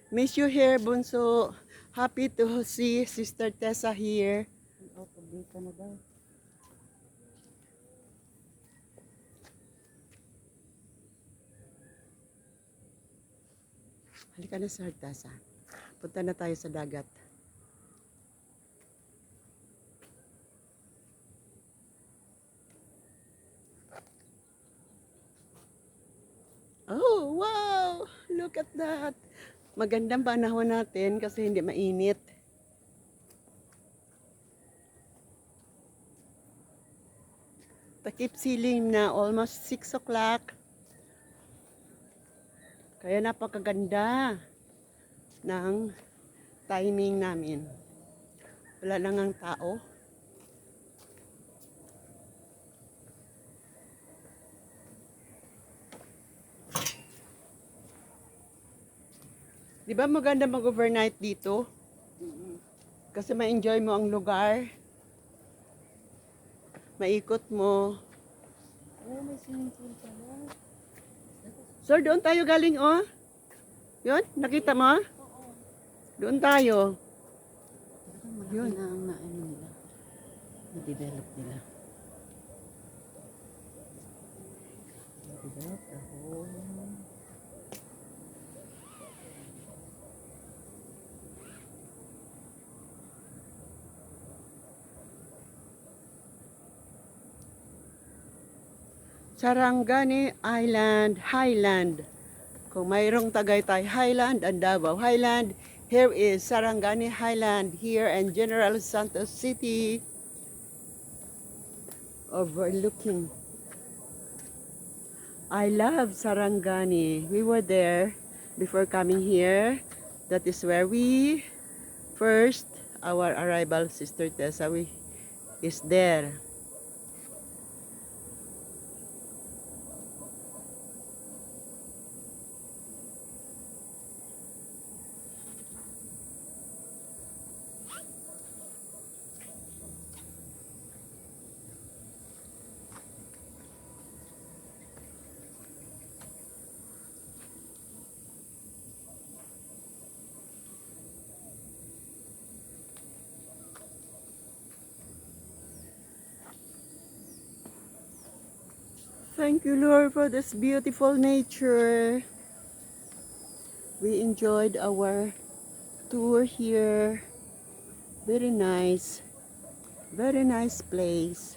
Miss you here, Bunso. Happy to see Sister Tessa here. Oh, pagbita na daw. Halika na, Sister Tessa. Punta na tayo sa dagat. Oh, wow! Look at that! Magandang panahon natin kasi hindi mainit. Takip siling na almost 6 o'clock. Kaya napakaganda ng timing namin. Wala lang ang tao. Di ba maganda mag-overnight dito? Kasi ma-enjoy mo ang lugar. Maikot mo. Oh, may swimming pool pala. Sir, doon tayo galing, oh. Yun, nakita mo? Doon tayo. Malaki Yun. na ang ano nila. Na-develop nila. Na-develop the whole... Sarangani Island, Highland. Kung mayroong Tagaytay Highland and Davao Highland, here is Sarangani Highland here in General Santos City. Overlooking. I love Sarangani. We were there before coming here. That is where we first, our arrival, Sister Tessa, is there. Thank you, Lord, for this beautiful nature. We enjoyed our tour here. Very nice place.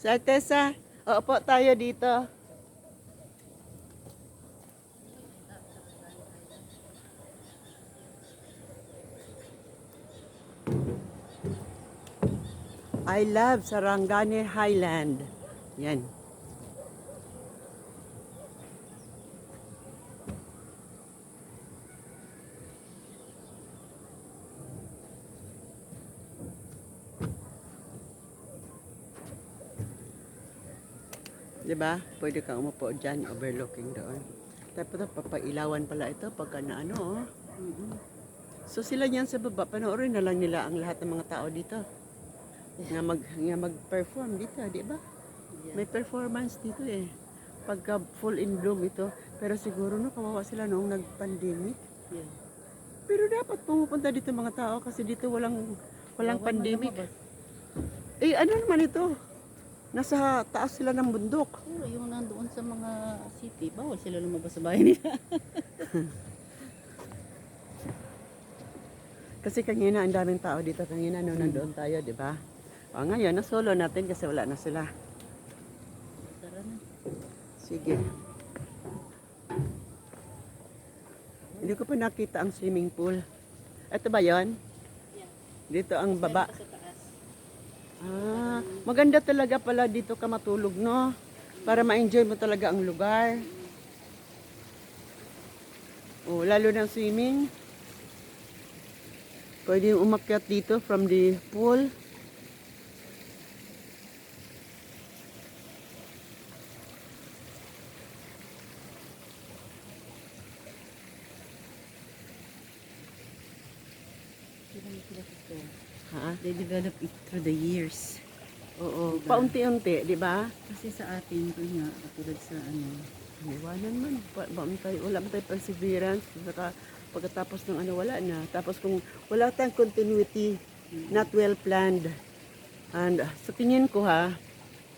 Sa Tessa, opo tayo dito. I love Sarangani Highland. Yan. Diba? Pwede kang umupo dyan, overlooking doon. Tapos papailawan pala ito pagka na ano. So sila niyan sa baba, panoorin na lang nila ang lahat ng mga tao dito. Nga mag-perform dito, di ba? May performance dito eh. Pagka full in bloom ito. Pero siguro no, kawawa sila noong nag-pandemic. Yeah. Pero dapat pumupunta dito mga tao kasi dito walang pandemic. Eh ano naman ito? Nasa taas sila ng bundok. Pero yung nandoon sa mga city, bawal sila lumabas sa bahay nila. Kasi kanina ang daming tao dito kanina nung nandoon tayo, di ba? O ngayon, nasolo natin kasi wala na sila. Tara na. Sige. Hindi ko pa nakita ang swimming pool. Ito ba yon? Yeah. Dito ang baba. Sa taas. Ah, maganda talaga pala dito ka matulog, no? Para ma-enjoy mo talaga ang lugar. Oh, lalo ng swimming. Pwede umakyat dito from the pool. Ha? They develop it through the years. Oo, Diba? paunti-unti, di ba? Kasi sa atin, yun nga, katulad sa ano, Iwanan man, wala man tayo perseverance, saka pagkatapos ng ano, wala na. Tapos kung wala tayong continuity, not well planned, and sa tingin ko ha,